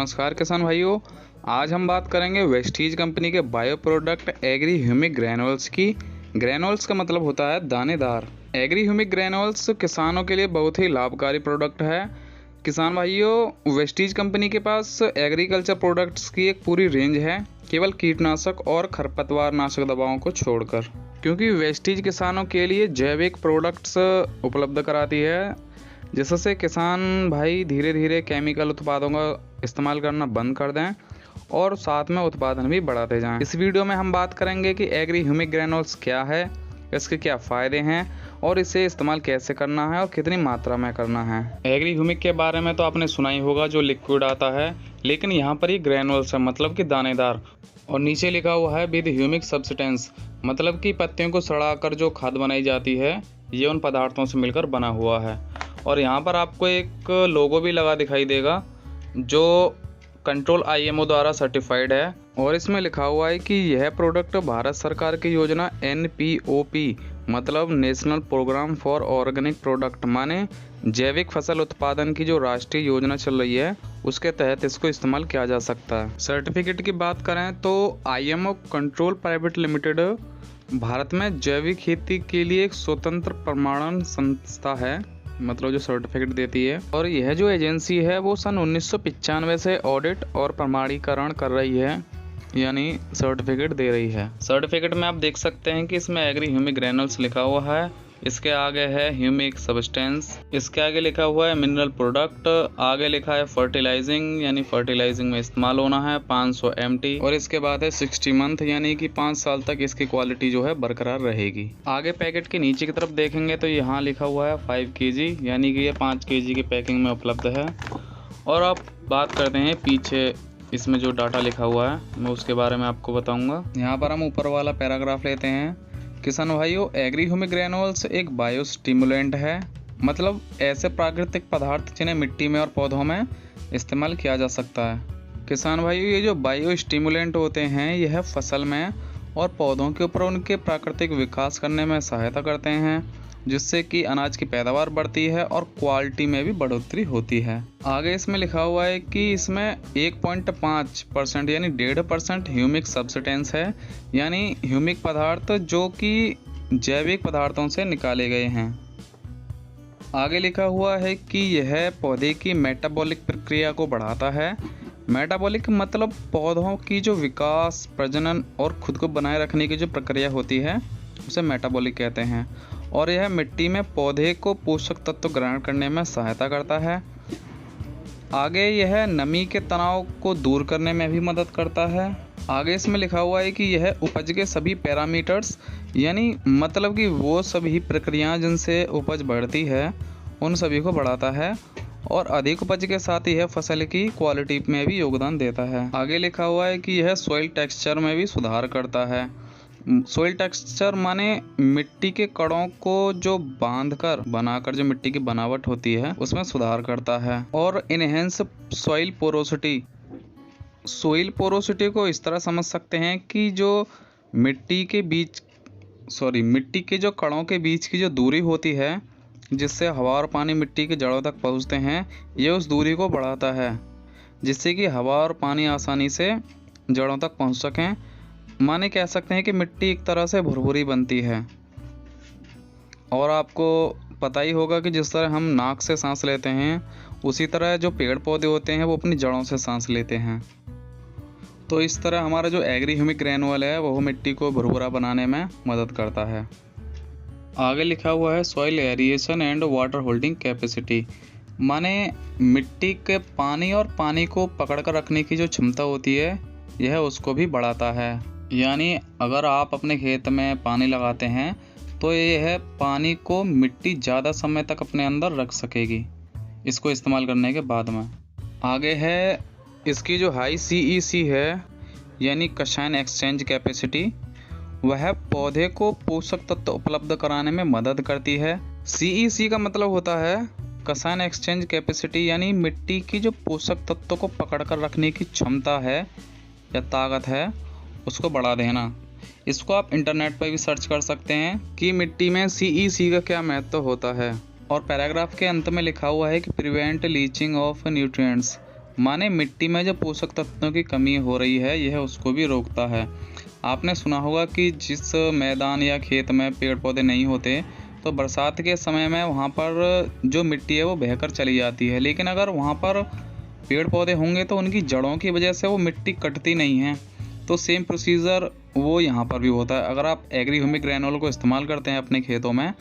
नमस्कार किसान भाइयों, आज हम बात करेंगे वेस्टीज कंपनी के bio product agri humic granules की। ग्रैनुअल्स का मतलब होता है दानेदार। एग्री ह्यूमिक ग्रैनुअल्स किसानों के लिए बहुत ही लाभकारी प्रोडक्ट है। किसान भाइयों, वेस्टीज कंपनी के पास एग्रीकल्चर प्रोडक्ट्स की एक पूरी रेंज है, केवल कीटनाशक और खरपतवार नाशक दवाओं को छोड़कर, क्योंकि वेस्टीज किसानों के लिए जैविक प्रोडक्ट्स उपलब्ध कराती है, जिससे किसान भाई धीरे धीरे केमिकल उत्पादों का इस्तेमाल करना बंद कर दें और साथ में उत्पादन भी बढ़ाते जाएं। इस वीडियो में हम बात करेंगे कि एग्री ह्यूमिक ग्रैनुअल्स क्या है, इसके क्या फ़ायदे हैं और इसे इस्तेमाल कैसे करना है और कितनी मात्रा में करना है। एग्री ह्यूमिक के बारे में तो आपने सुना ही होगा, जो लिक्विड आता है, लेकिन यहाँ पर ये ग्रैनुअल्स है, मतलब कि दानेदार, और नीचे लिखा हुआ है विद ह्यूमिक सब्सटेंस, मतलब कि पत्तियों को सड़ाकर जो खाद बनाई जाती है, ये उन पदार्थों से मिलकर बना हुआ है। और यहाँ पर आपको एक लोगो भी लगा दिखाई देगा जो कंट्रोल IMO द्वारा सर्टिफाइड है, और इसमें लिखा हुआ है कि यह प्रोडक्ट भारत सरकार की योजना NPOP मतलब national programme for organic product माने जैविक फसल उत्पादन की जो राष्ट्रीय योजना चल रही है, उसके तहत इसको इस्तेमाल किया जा सकता है। सर्टिफिकेट की बात करें तो IMO control private limited Bharat में जैविक खेती के लिए एक स्वतंत्र प्रमाणन संस्था है, मतलब जो सर्टिफिकेट देती है। और यह जो एजेंसी है वो सन 1995 से ऑडिट और प्रमाणीकरण कर रही है, यानी सर्टिफिकेट दे रही है। सर्टिफिकेट में आप देख सकते हैं कि इसमें एग्री ह्यूमिक ग्रैनुअल्स लिखा हुआ है, इसके आगे है ह्यूमिक सब्सटेंस, इसके आगे लिखा हुआ है मिनरल प्रोडक्ट, आगे लिखा है फर्टिलाइजिंग, यानी फर्टिलाइजिंग में इस्तेमाल होना है 500 MT, और इसके बाद है 60 मंथ, यानी कि 5 साल तक इसकी क्वालिटी जो है बरकरार रहेगी। आगे पैकेट के नीचे की तरफ देखेंगे तो यहाँ लिखा हुआ है 5 kg, यानी कि ये 5 kg की पैकिंग में उपलब्ध है। और अब बात करते हैं पीछे इसमें जो डाटा लिखा हुआ है, मैं उसके बारे में आपको बताऊँगा। यहाँ पर हम ऊपर वाला पैराग्राफ लेते हैं। किसान भाइयों, एग्री ह्यूमिक ग्रैनुअल्स एक बायो स्टिमुलेंट है, मतलब ऐसे प्राकृतिक पदार्थ जिन्हें मिट्टी में और पौधों में इस्तेमाल किया जा सकता है। किसान भाइयों, ये जो बायो स्टिमुलेंट होते हैं, यह फसल में और पौधों के ऊपर उनके प्राकृतिक विकास करने में सहायता करते हैं, जिससे कि अनाज की पैदावार बढ़ती है और क्वालिटी में भी बढ़ोतरी होती है। आगे इसमें लिखा हुआ है कि इसमें 1.5% यानी 1.5% ह्यूमिक सब्सटेंस है, यानी ह्यूमिक पदार्थ जो कि जैविक पदार्थों से निकाले गए हैं। आगे लिखा हुआ है कि यह पौधे की मेटाबॉलिक प्रक्रिया को बढ़ाता है। मेटाबॉलिक मतलब पौधों की जो विकास, प्रजनन और खुद को बनाए रखने की जो प्रक्रिया होती है, उसे मेटाबॉलिक कहते हैं। और यह मिट्टी में पौधे को पोषक तत्व ग्रहण करने में सहायता करता है। आगे यह नमी के तनाव को दूर करने में भी मदद करता है। आगे इसमें लिखा हुआ है कि यह उपज के सभी पैरामीटर्स, यानी मतलब कि वो सभी प्रक्रियाएं जिनसे उपज बढ़ती है, उन सभी को बढ़ाता है, और अधिक उपज के साथ यह फसल की क्वालिटी में भी योगदान देता है। आगे लिखा हुआ है कि यह सॉइल टेक्सचर में भी सुधार करता है। सॉइल टेक्सचर माने मिट्टी के कणों को जो बांधकर बनाकर जो मिट्टी की बनावट होती है, उसमें सुधार करता है। और enhance soil porosity, soil porosity को इस तरह समझ सकते हैं कि जो मिट्टी के जो कणों के बीच की जो दूरी होती है, जिससे हवा और पानी मिट्टी की जड़ों तक पहुंचते हैं, ये उस दूरी को बढ़ाता है, जिससे कि हवा और पानी आसानी से जड़ों तक पहुंच सकें। माने कह सकते हैं कि मिट्टी एक तरह से भुरभुरी बनती है। और आपको पता ही होगा कि जिस तरह हम नाक से सांस लेते हैं, उसी तरह जो पेड़ पौधे होते हैं वो अपनी जड़ों से सांस लेते हैं। तो इस तरह हमारा जो एग्री ह्यूमिक ग्रैनुअल है, वो मिट्टी को भुरभुरा बनाने में मदद करता है। आगे लिखा हुआ है soil aeration and water holding capacity, माने मिट्टी के पानी और पानी को पकड़ कर रखने की जो क्षमता होती है, यह उसको भी बढ़ाता है। यानी अगर आप अपने खेत में पानी लगाते हैं तो यह पानी को मिट्टी ज़्यादा समय तक अपने अंदर रख सकेगी, इसको इस्तेमाल करने के बाद में। आगे है इसकी जो हाई CEC है, यानी कशाइन एक्सचेंज कैपेसिटी, वह पौधे को पोषक तत्व उपलब्ध कराने में मदद करती है। CEC का मतलब होता है कशाइन एक्सचेंज कैपेसिटी, यानी मिट्टी की जो पोषक तत्व को पकड़ कर रखने की क्षमता है या ताकत है, उसको बढ़ा देना। इसको आप इंटरनेट पर भी सर्च कर सकते हैं कि मिट्टी में CEC का क्या महत्व होता है। और पैराग्राफ के अंत में लिखा हुआ है कि प्रिवेंट लीचिंग ऑफ न्यूट्रिएंट्स, माने मिट्टी में जो पोषक तत्वों की कमी हो रही है यह उसको भी रोकता है। आपने सुना होगा कि जिस मैदान या खेत में पेड़ पौधे नहीं होते तो बरसात के समय में वहाँ पर जो मिट्टी है वो बहकर चली जाती है, लेकिन अगर वहाँ पर पेड़ पौधे होंगे तो उनकी जड़ों की वजह से वो मिट्टी कटती नहीं है। तो सेम प्रोसीजर वो यहाँ पर भी होता है। अगर आप एग्री ह्यूमिक ग्रैनुल को इस्तेमाल करते हैं अपने खेतों में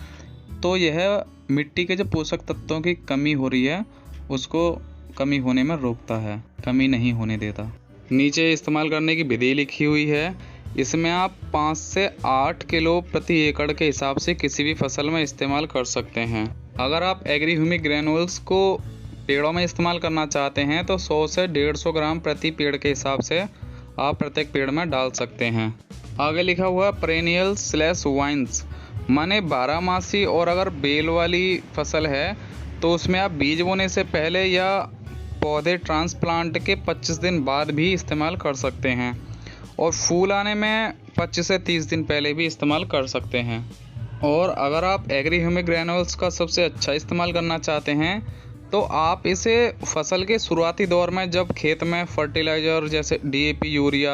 तो यह मिट्टी के जो पोषक तत्वों की कमी हो रही है उसको कमी होने में रोकता है, कमी नहीं होने देता। नीचे इस्तेमाल करने की विधि लिखी हुई है। इसमें आप 5 से 8 किलो प्रति एकड़ के हिसाब से किसी भी फसल में इस्तेमाल कर सकते हैं। अगर आप एग्री ह्यूमिक ग्रैनुल्स को पेड़ों में इस्तेमाल करना चाहते हैं तो 100 से 150 ग्राम प्रति पेड़ के हिसाब से आप प्रत्येक पेड़ में डाल सकते हैं। आगे लिखा हुआ पेरेनियल स्लैश वाइन्स, माने 12मासी। और अगर बेल वाली फसल है तो उसमें आप बीज बोने से पहले या पौधे ट्रांसप्लांट के 25 दिन बाद भी इस्तेमाल कर सकते हैं, और फूल आने में 25 से 30 दिन पहले भी इस्तेमाल कर सकते हैं। और अगर आप एग्री ह्यूमिक ग्रैनुल्स का सबसे अच्छा इस्तेमाल करना चाहते हैं तो आप इसे फसल के शुरुआती दौर में जब खेत में फर्टिलाइज़र जैसे DAP, यूरिया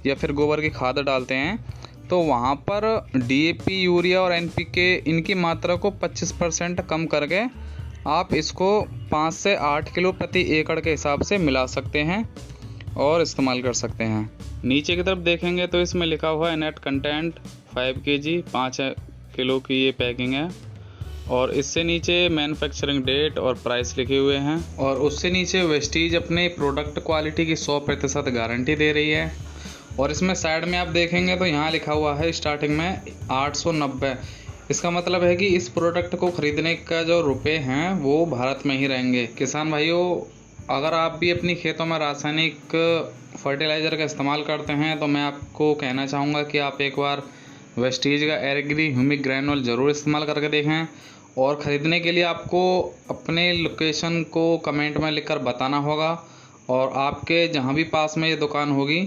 या फिर गोबर की खाद डालते हैं तो वहाँ पर DAP, यूरिया और NPK इनकी मात्रा को 25% कम करके आप इसको 5 से 8 किलो प्रति एकड़ के हिसाब से मिला सकते हैं और इस्तेमाल कर सकते हैं। नीचे की तरफ देखेंगे तो इसमें लिखा हुआ है नेट कंटेंट 5 kg, 5 किलो की ये पैकिंग है। और इससे नीचे मैन्युफैक्चरिंग डेट और प्राइस लिखे हुए हैं, और उससे नीचे वेस्टीज अपने प्रोडक्ट क्वालिटी की 100% गारंटी दे रही है। और इसमें साइड में आप देखेंगे तो यहाँ लिखा हुआ है स्टार्टिंग में 890। इसका मतलब है कि इस प्रोडक्ट को ख़रीदने का जो रुपए हैं वो भारत में ही रहेंगे। किसान भाइयों, अगर आप भी अपनी खेतों में रासायनिक फर्टिलाइज़र का इस्तेमाल करते हैं तो मैं आपको कहना चाहूँगा कि आप एक बार वेस्टीज का एग्री ह्यूमिक ग्रैनुल ज़रूर इस्तेमाल करके देखें। और ख़रीदने के लिए आपको अपने लोकेशन को कमेंट में लिखकर बताना होगा, और आपके जहाँ भी पास में ये दुकान होगी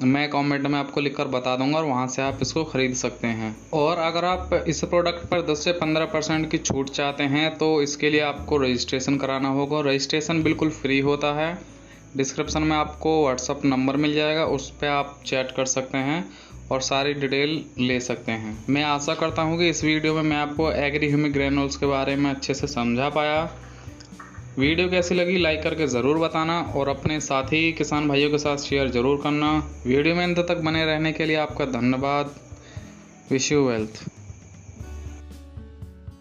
मैं कमेंट में आपको लिखकर बता दूंगा और वहाँ से आप इसको ख़रीद सकते हैं। और अगर आप इस प्रोडक्ट पर 10 से 15% की छूट चाहते हैं तो इसके लिए आपको रजिस्ट्रेशन कराना होगा। रजिस्ट्रेशन बिल्कुल फ्री होता है। डिस्क्रिप्शन में आपको व्हाट्सअप नंबर मिल जाएगा, उस पर आप चैट कर सकते हैं और सारी डिटेल ले सकते हैं। मैं आशा करता हूँ कि इस वीडियो में मैं आपको एग्री ह्यूमिक ग्रैनुल्स के बारे में अच्छे से समझा पाया। वीडियो कैसी लगी लाइक करके ज़रूर बताना और अपने साथी किसान भाइयों के साथ शेयर ज़रूर करना। वीडियो में अंत तक बने रहने के लिए आपका धन्यवाद। Wish you wealth.